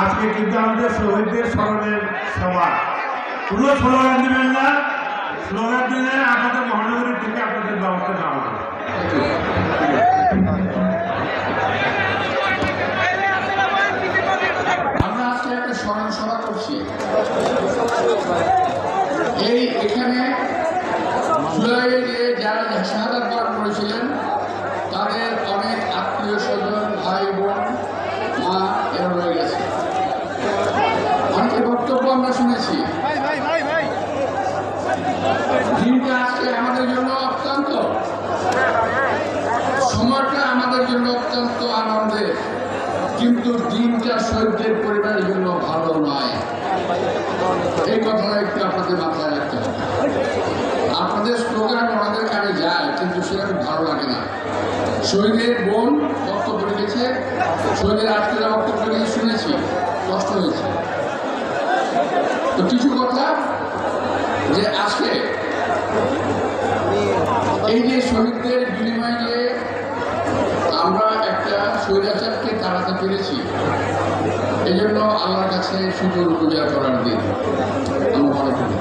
আজকে কিন্তু আমাদের শহীদদের স্মরণের সভা, কোনো স্লোগান দিবেন না, স্লোগান দিলে আমাদের মহানগরীর থেকে আপনাদের ব্যবস্থা নেওয়া হবে। আমরা আজকে একটা স্মরণ সভা করছি। এখানে জুলাইয়ে যারা শাহাদাত বরণ করেছিলেন তাদের অনেক আত্মীয় স্বজন, ভাই বোন, মা এরা রয়ে গেছে। অনেকের বক্তব্য আমরা শুনেছি। দিনটা আজকে আমাদের জন্য অত্যন্ত, সময়টা আমাদের জন্য অত্যন্ত আনন্দের, কিন্তু দিনটা শহীদদের পরিবারের জন্য ভালো নয়। এই কথাটা একটু আপনাদের মাথায় রাখতে হবে। আপনাদের স্লোগান আমাদের কানে যায়, কিন্তু সেটা ভালো লাগে না। শহীদের বোন বক্তব্য রেখেছে, শহীদের আত্মীয়রা বক্তব্য রেখেছে, শুনেছি, কষ্ট হয়েছে। তো কিছু কথা যে আজকে এই যে শহীদদের বিনিময়ে যে আমরা একটা স্বৈরাচারকে তাড়াতে পেরেছি, এই জন্য আল্লাহর কাছে শুকর পূজা করার দিন আমরা মনে করি।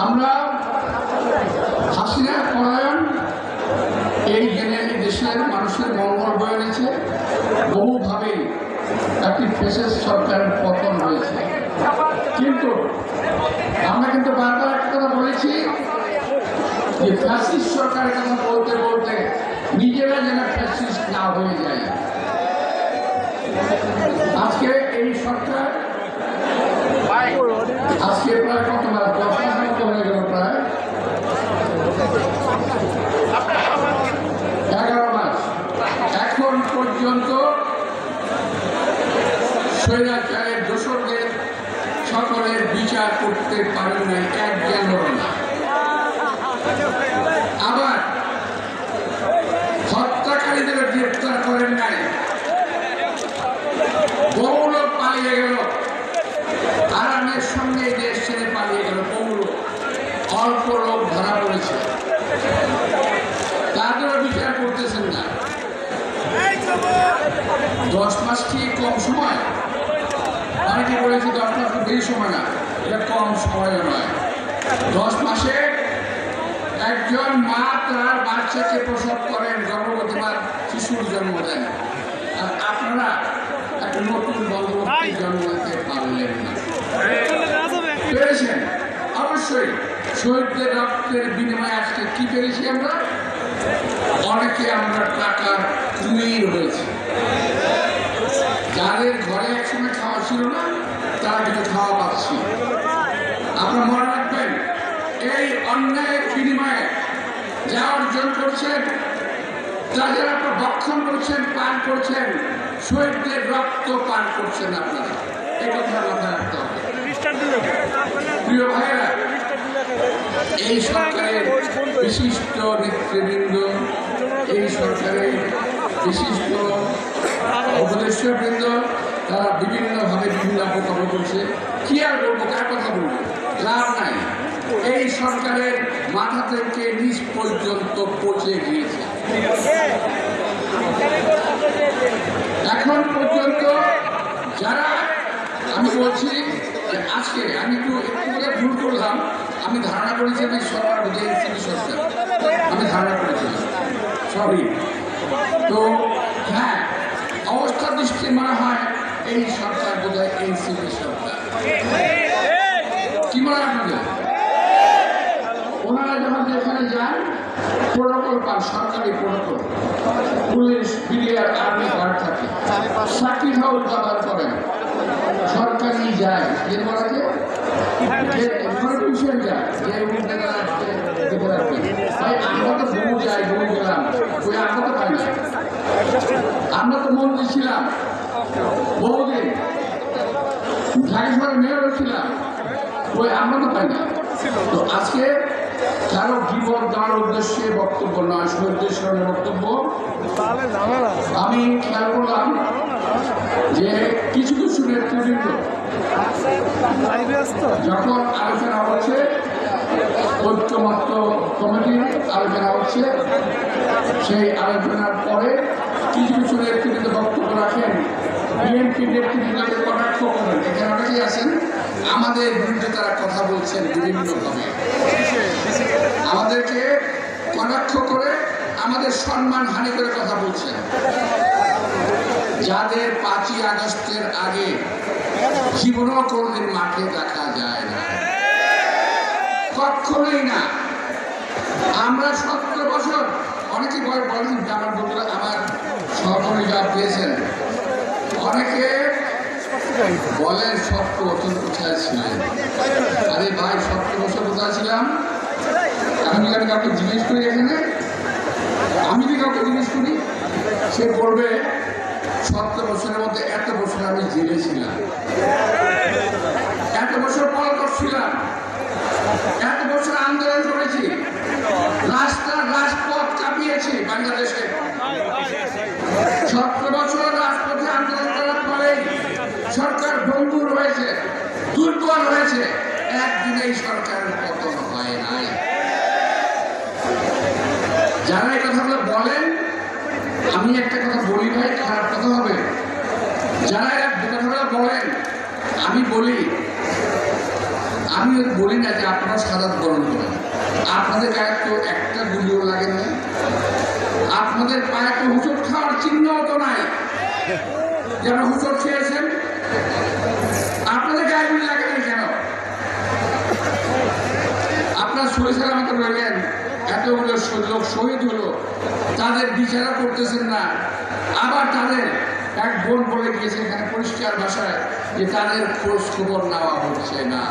আমরা হাসিনা পরায়ণ এই দেশের মানুষের মঙ্গল বয়ে এনেছে, বহুভাবেই একটি ফেসিস্ট সরকারের পতন হয়েছে। কিন্তু আমরা কিন্তু বারবার একটা কথা বলেছি যে ফ্যাসিস্ট সরকারের কথা বলতে বলতে নিজেরা যেন ফ্যাসিস্ট না হয়ে যায়। আজকে এই সরকার আজকে প্রায় কত মাস, 10 মাস মতো হয়ে গেল, প্রায় 11 মাস এখন পর্যন্ত স্বৈরাচারের দোসরদের সকলের বিচার করতে পারেন না, একজন না। আবার হত্যাকারীদের গ্রেপ্তার করেন নাই। বহু লোক পালিয়ে গেল, আরামের সঙ্গে দেশ ছেড়ে পালিয়ে গেল বহু লোক। অল্প লোক ধরা পড়েছে, তাদেরও বিচার করতেছেন না। 10 মাস কি কম সময়? অনেকে বলেছে 10 মাস তো বেশি সময় না, এটা কম সময়ও নয়। 10 মাসে একজন মা তার বাচ্চাকে প্রসব করেন, গর্ভবতী মা শিশুর জন্ম দেন, আর আপনারা একটা নতুন বঙ্গবন্ধুর জন্ম দিতে পারলেন না। পেরেছেন অবশ্যই। শহীদদের রক্তের বিনিময়ে আজকে কি পেরেছি আমরা? অনেকে আমরা টাকার কুমির হয়েছে। যাদের ঘরে একসময় খাওয়া ছিল না, তারা কিন্তু খাওয়া পাচ্ছি। আপনারা মনে রাখবেন, এই অন্যায়ের বিনিময়ে যা অর্জন করছেন, যা যারা আপনারা ভক্ষণ করছেন, পান করছেন, শহীদদের রক্ত পান করছেন আপনারা। এই কথা মাথায় রাখতে হবে। প্রিয় ভাইয়েরা, এই সরকারের বিশিষ্ট নেতৃবৃন্দ, এই সরকারের বিশিষ্ট উপদেষ্টাবৃন্দ, তারা বিভিন্নভাবে বিভিন্ন অপকর্ম করছে। কি আর বলবো, কার কথা বলবো? লাভ নাই। এই সরকারের মাথা থেকে নিচ পর্যন্ত পচে গিয়েছে। এখন পর্যন্ত যারা, আমি বলছি যে আজকে আমি একটু ভুল করলাম, আমি ধারণা করেছি আমি সরকার বোধ এনসিপি সরকার, আমি ধারণা করেছিলাম, সরি। তো হ্যাঁ, অবস্থার দৃষ্টি মনে হয় এই সরকার বোধ হয় এনসিপি সরকার। কি মনে হয় আপনাদের? ওনারা যখন যেখানে যান, প্রোটোকল পান, সরকারি protocol, police, BDR, army guard থাকে, সাকিব হাউস ব্যবহার করেন, সরকারি যায়, এর বলাকে টুইশন যায়, যে ভাই আমরা তো বহু যাই, বহু গেলাম, ওই আমরা তো পাই না। আমরা তো মন্ত্রী ছিলাম বহুদিন, ঢাকা শহরের মেয়র ছিলাম, ওই আমরা তো পাই না। তো আজকে কারো জীবন দেওয়ার উদ্দেশ্যে বক্তব্য নয়, শহীদদের স্মরণে বক্তব্য। আমি খেয়াল করলাম যে কিছু নেতৃবৃন্দ যখন আলোচনা হচ্ছে, ঐক্যমত্য কমিটির আলোচনা হচ্ছে, সেই আলোচনার পরে কিছু কিছু নেতৃবৃন্দ বক্তব্য রাখেন, বিএনপি নেতৃবৃন্দকে কটাক্ষ করেন। এখানে অনেকেই আছেন, আমাদের বিরুদ্ধে তারা কথা বলছেন বিভিন্নভাবে, আমাদেরকে কটাক্ষ করে আমাদের সম্মান হানি করে কথা বলছেন। যাদের 5ই আগস্টের আগে জীবনও কোনদিন মাঠে দেখা যায় না, কখনোই না। আমরা 17 বছর, অনেকে বলেন আমার বন্ধুরা, আমার সহকর্মী জবাব দিয়েছেন, অনেকে বলেন 17 বছর কোথায় ছিলেন। আরে ভাই, 17 বছর কোথায় ছিলাম? আমি যদি কাউকে জিজ্ঞেস করি, এখানে আমি যদি কাউকে জিজ্ঞেস করি, সে বলবে 17 বছরের মধ্যে এত বছর আমি জেলে ছিলাম, এত বছর পলাতক ছিলাম, এত বছর আন্দোলন করেছি, রাজপথ কাঁপিয়েছি বাংলাদেশে। 17 বছর রাজপথে আন্দোলন করার পরে সরকার ভঙ্গুর হয়েছে, দুর্বল হয়েছে, একদিনেই সরকারের পতন হয় নাই। যারা এই কথাগুলো বলেন, আমি একটা কথা বলি ভাই, খারাপ কথা হবে। যারা এরা কথাগুলো বলেন, আমি বলি না যে আপনারা সাদাত বরণ করেন। আপনাদের গায়ে তো একটা গুলিও লাগে না, আপনাদের পায়ে তো হুচট খাওয়ার চিহ্নও তো নাই, যারা হুচট খেয়েছেন। আপনাদের গায়ে গুলি লাগে না কেন? আপনার শরীর আমাকে বললেন, এতগুলো লোক শহীদ হলো, তাদের বিচারও করতেছেন না। আবার তাদের এক বোন বলে গিয়েছে এখানে পরিষ্কার ভাষায় যে তাদের খোঁজ খবর নেওয়া হচ্ছে না।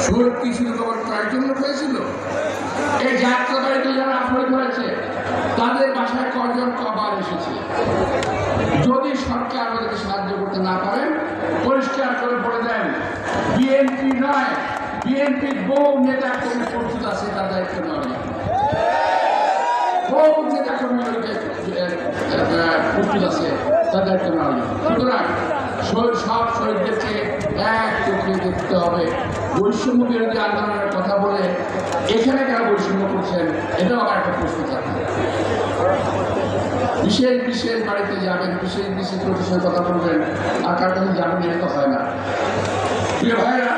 শহীদ কি শুধু খবর কয়েকজন লোক হয়েছিল? এই যাত্রাবাড়িতে যারা শহীদ হয়েছে তাদের বাসায় কজন কবার এসেছে? যদি সরকার আমাদেরকে সাহায্য করতে না পারেন, পরিষ্কার করে বলে দেন, বিএনপি নয়, বিএনপির বহু নেতা কর্মী প্রস্তুত আছে, তার দায়িত্ব নেওয়া যায়। বহু নেতা কর্মী প্রস্তুত আছে, তার দায়িত্ব নেওয়া যায়। সুতরাং সব শহীদদেরকে এক চোখে দেখতে হবে। বৈষম্য বিরোধী আন্দোলনের কথা বলে এখানে যারা বৈষম্য করছেন, এটাও আমার একটা প্রশ্ন থাকে। বিশেষ বাড়িতে যাবেন, বিশেষ প্রতিষ্ঠানের কথা বলবেন, আর কার কাছে যাবেন, এটা তো হয় না। প্রিয় ভাইরা,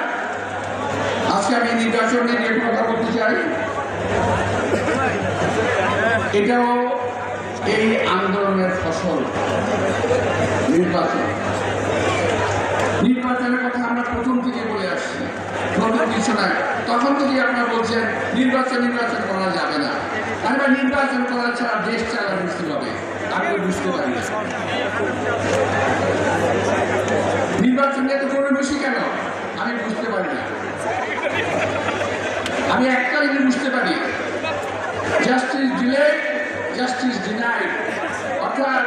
আজকে আমি নির্বাচন নিয়ে একটু কথা বলতে চাই। এটাও এই আন্দোলনের ফসল। নির্বাচনের কথা আমরা প্রথম থেকে বলে আসছি, নতুন কিছু নয়। তখন থেকে আপনারা বলছেন নির্বাচন করা যাবে না, আমরা নির্বাচন করা ছাড়া দেশ চালা বুঝতে হবে। আমি বুঝতে পারি না নির্বাচন নিয়ে তো কোনো বেশি কেন, আমি বুঝতে পারি না। আমি একটা জিনিস বুঝতে পারি, জাস্টিস ডিলেড, জাস্টিস ডিনাইড। অর্থাৎ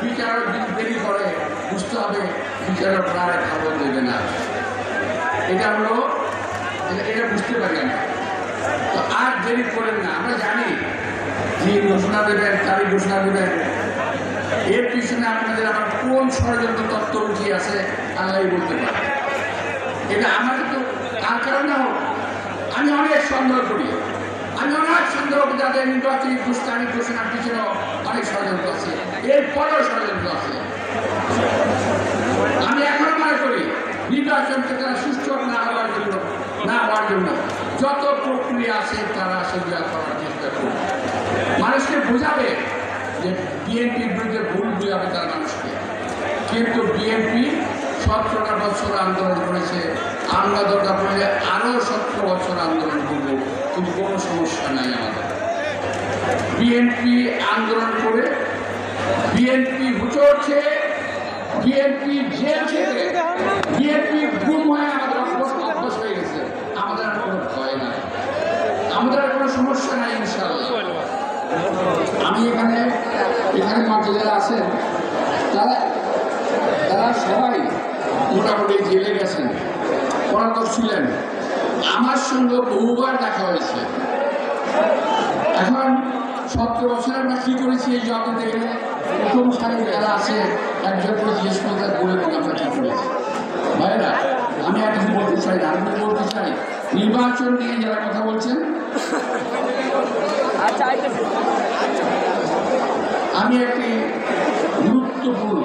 বিচারক যদি দেরি করে, বুঝতে হবে বিচারক রায় খবর দেবে না। এটা বুঝতে পারি আমি। তো আর দেরি করেন না। আমরা জানি দিন ঘোষণা দেবেন, তারিখ ঘোষণা দেবেন, এর পিছনে আপনাদের আবার কোন ষড়যন্ত্র তত্ত্ব লুকিয়ে আছে আল্লাহ বলতে পারে। এটা আমাকে তো তার কারণে হোক, আমি অনেক সন্দেহ করি, যাদের নির্বাচনী তারিখ ঘোষণার পিছনে অনেক ষড়যন্ত্র আছে, এরপরেও ষড়যন্ত্র আছে। আমি এখনো মনে করি নির্বাচনকে তারা সুষ্ঠু না হওয়ার জন্য যত প্রক্রিয়া আছে তারা সেগুলো করার চেষ্টা করবে। মানুষকে বোঝাবে যে বিএনপির বিরুদ্ধে ভুল বোঝাবে তারা মানুষকে। কিন্তু বিএনপি 17টা বছর আন্দোলন করেছে, আমরা দরকার পড়লে আরো 17 বছর আন্দোলন করবো, কিন্তু কোনো সমস্যা নাই আমাদের। বিএনপি আন্দোলন করে, বিএনপি হুচড়ছে, বিএনপি জেল খেতে, বিএনপি গুম হয়ে আমাদের অভ্যাস হয়ে গেছে। আমাদের আর কোনো ভয় নাই, আমাদের আর কোনো সমস্যা নাই ইনশাআল্লাহ। আমি এখানে মাঠে যারা আছেন তারা সবাই মোটামুটি জেলে গেছেন, পলাতক ছিলেন। আমার সঙ্গে বহুবার দেখা হয়েছে। এখন 17 বছর আমরা কি করেছি এই জগতে গেলে প্রথম সারি যারা আছে একজন করে জিজ্ঞেস করে তার বলে আমরা কি করেছি। চাই না, আমি বলতে চাই নির্বাচন নিয়ে যারা কথা বলছেন, আমি একটি গুরুত্বপূর্ণ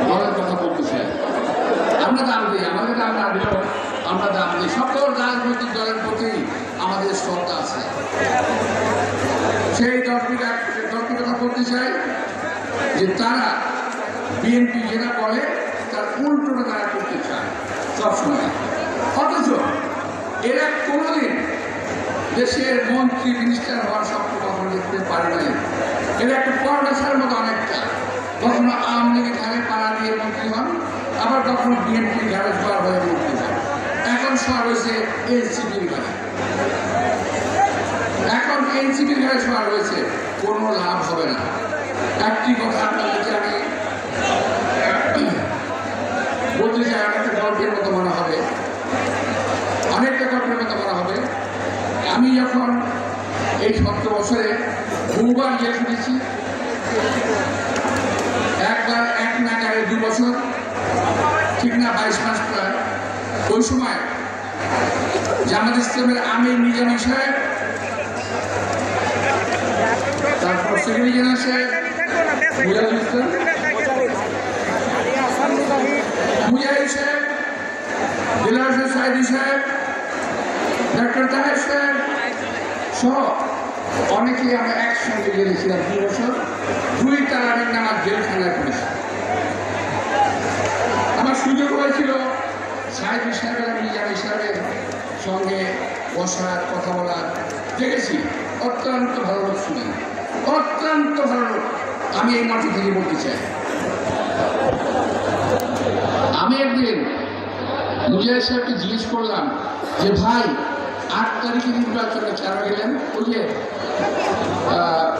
দলের কথা বলতে চাই। আমরা দাম দিই, আমাদের দাম না দিলেও আমরা দাম দিই। সকল রাজনৈতিক দলের প্রতি আমাদের শ্রদ্ধা আছে। সেই দলটির কথা বলতে চাই যে তারা বিএনপি যেটা বলে তার উল্টোটা তারা করতে চায় সবসময়, অথচ এরা কোনোদিন দেশের মন্ত্রী মিনিস্টার হওয়ার স্বপ্ন কখনো দেখতে পারে নাই। এরা একটা পরবেশার মতো অনেকটা, কখনো আওয়ামী লীগের ঘাড়ে পাড়া দিয়ে মন্ত্রী হন, আবার কখনো বিএনপি ঘাড়ে বার হয়ে মন্ত্রী হন। এখন শহর হয়েছে এনসিপির ঘাড়ে, এখন এনসিপির ঘাড়ে শহর হয়েছে, কোনো লাভ হবে না। একটি কথা আপনাদেরকে আমি বলতে চাই, অনেকটা গল্পের মতো মনে হবে, অনেকটা গল্পের মতো মনে হবে। আমি যখন এই 17 বছরে বহুবার জেল খেটেছি, একবার এক নাগারে 2 বছর, ঠিক না 22 মাস প্রায়। ওই সময় জামাত ইসলামের আমির নিজামী সাহেব, তারপর সেক্রেটারি জেনারেল সাহেব মুজাহিদ ইসলাম, মুজাহিদ সাহেব, দিলাওয়ার হোসেন সাইদি সাহেব, ডক্টর তাহের সাহেব সহ অনেকেই আমরা একসঙ্গে গেছিলাম 2 বছর। 2 তারাবির নামাজ জেলখানায় করেছি। আমার সুযোগ হয়েছিল সাইদি সাহেবের নিজামী সাহেবের সঙ্গে বসার, কথা বলার, দেখেছি অত্যন্ত ভালো লোক, শুনেন অত্যন্ত ভালো লোক। আমি এই মাঠে থেকে বলতে চাই, আমি একদিন মুজাহিদ সাহেবকে জিজ্ঞেস করলাম যে ভাই 8 তারিখে নির্বাচনে কেন গেলেন? ওই যে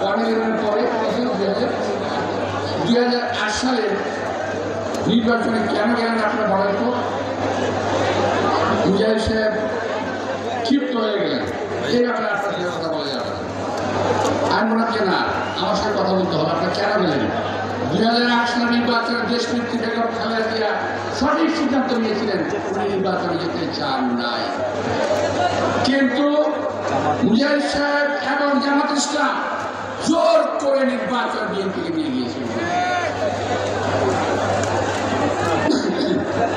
11 পরে 2008 সালের নির্বাচনে কেন গেলেন আপনার বলেন তো? মুজাহিদ সাহেব ক্ষিপ্ত হয়ে গেলেন, এই ব্যাপারে আপনার সাথে কথা বলা যাবে না। আমি মনে হচ্ছে না, আমার সাথে কথা বলতে হবে, আপনার কেন গেলেন? 2008 সালের নির্বাচনে দেশনেত্রী বেগম খালেদা জিয়া সঠিক সিদ্ধান্ত নিয়েছিলেন, উনি নির্বাচনে যেতে চান নাই। কিন্তু মুজাহিদ সাহেব এবং জামাত ইসলাম জোর করে নির্বাচন বিএনপিকে নিয়ে গিয়েছিল।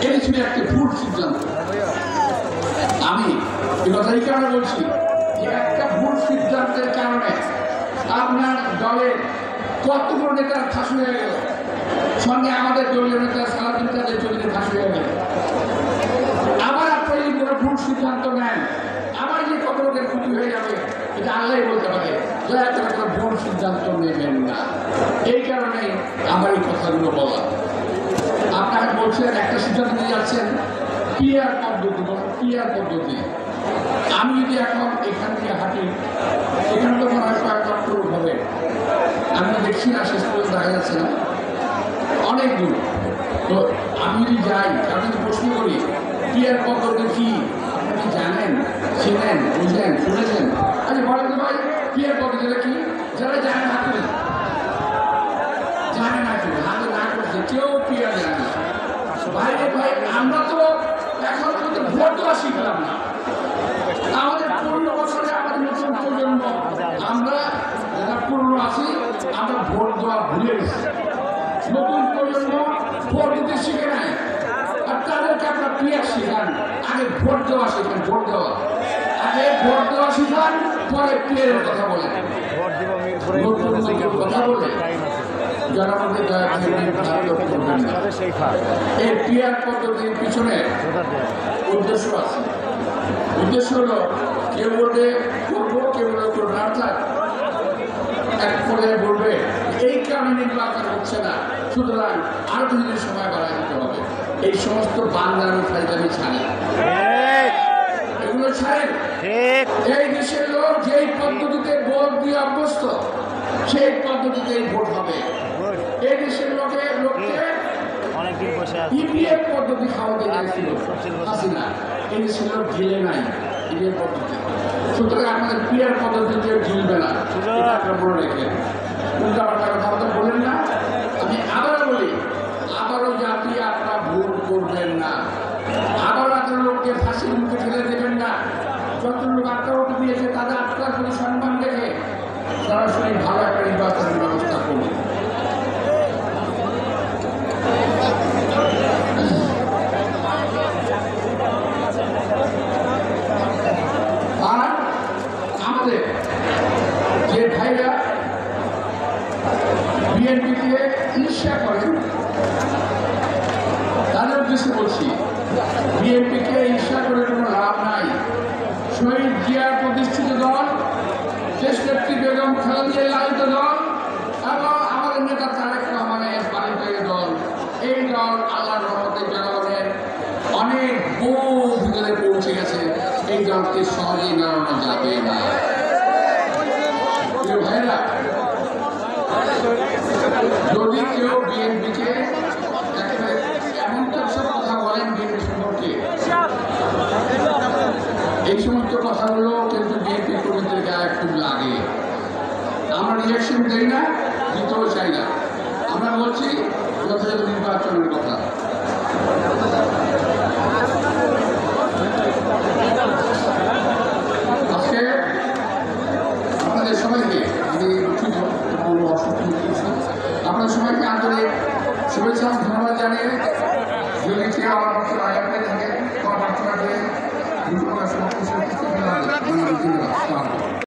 এই ছিল একটি ভুল সিদ্ধান্ত। আমি এই কথাই কারণে বলছি যে একটা ভুল সিদ্ধান্তের কারণে আপনার দলের কতগুলো নেতার ফাঁস হয়ে গেল, সঙ্গে আমাদের দলীয় নেতা সালাউদ্দিন তাদের চরিত্রে ফাঁস হয়ে গেল। আবার আপনি যদি কোনো ভুল সিদ্ধান্ত নেন, আবার যে কত লোকের ক্ষতি হয়ে যাবে এটা আল্লাহ বলতে পারে। দয়া করে কোনো ভুল সিদ্ধান্ত নেবেন না। এই কারণেই আমার এই কথাগুলো বলা। আপনারা বলছেন একটা সিদ্ধান্ত নিয়ে যাচ্ছেন পিআর পদ্ধতি, পিআর পদ্ধতি। আমি যদি এখন এখান থেকে হাঁটি, এখানে তো মনে হয় কয়েক লক্ষ লোক হবে, আমি দেখছি না, শেষ পর্যন্ত দেখা যাচ্ছে না, অনেক দূর। তো আমি যদি যাই, আমি যদি প্রশ্ন করি পিআর পদ্ধতি কি, আপনি কি জানেন, চেনেন, বুঝলেন, শুনেছেন? আচ্ছা বলেন তো ভাই, পিআর পদ্ধতিটা কি? যারা জানেন হাতে জানে না, কেউ হাতে না করছে, কেউ পিআর জানে না। ভাইরে ভাই, আমরা তো এখন পর্যন্ত ভোট দেওয়া শিখলাম না। আমাদের 15 বছরে আমাদের নতুন প্রজন্ম, আমরা যারা পুরনো আছি, আমরা ভোট দেওয়া ভুলে গেছি। নতুন প্রজন্ম ভোট দিতে শিখে নাই, আর তাদেরকে আমরা পিআর শিখান। আগে ভোট দেওয়া শিখান, ভোট দেওয়া, আগে ভোট দেওয়া শিখান, পরে পিআরের কথা বলেন। নতুন নতুন কথা বলে জনগণকে দয়া করবেন না। এই পিআর পদ্ধতির পিছনে উদ্দেশ্য আছে। উদ্দেশ্য হলো কেউ বলবে করবো, কেউ বলবে করবো না, অর্থাৎ এক পর্যায়ে বলবে এই কারণে নির্বাচন হচ্ছে না, সুতরাং আরো কিছুদিন সময় বাড়াই দিতে হবে। এই সমস্ত বাংলার ফাইদানি ছাড়ে, এগুলো ছাড়েন। এই দেশের লোক যেই পদ্ধতিতে ভোট দিয়ে অভ্যস্ত, সেই পদ্ধতিতেই ভোট হবে। এই দেশের লোককে ইপিএফ পদ্ধতি খাওয়াতে চাইছিল হাসিনা, এই দেশের লোক ঢিলে নাই ইপিএফ পদ্ধতি। সুতরাং আমাদের পিআর পদ্ধতিতে ঢিলবে না, এটা আপনারা মনে রেখে উল্টা পাল্টা কথা বলেন না। আমি আবারও বলি, আবারও জাতি আপনারা ভুল করবেন না, আবার আপনার লোককে ফাঁসি উদ্দেশ্যে বলছি, বিএনপিকে ঈর্ষা করে কোনো লাভ নাই। শহীদ জিয়ার প্রতিষ্ঠিত দল, দেশনেত্রী বেগম খালেদা লালিত দল এবং আমাদের নেতা তারেক রহমানের পালিত এই দল, এই দল আল্লাহর রহমতে জনগণের অনেক বহু ভিতরে পৌঁছে গেছে। এই দলকে সহজেই নাড়ানো যাবে না। ভাইরা, যদি কেউ বিএনপিকে একেবারে এমন সব কথা বলেন বিএনপি সম্পর্কে, এই সমস্ত কথাগুলো কিন্তু বিএনপি কর্মীদের গায়ে খুব লাগে। আমরা রিয়াকশন দেই না, দিতেও চাই না। আমরা বলছি যথাযথ নির্বাচনের কথা। আজকে আপনাদের সবাইকে আমি দুঃখিত, আপনাদের সবাইকে আন্তরিক শুভেচ্ছা ধন্যবাদ জানিয়ে, যদি কেউ আমার পক্ষে আঘাত পেয়ে থাকে, আমার প্রার্থনা করে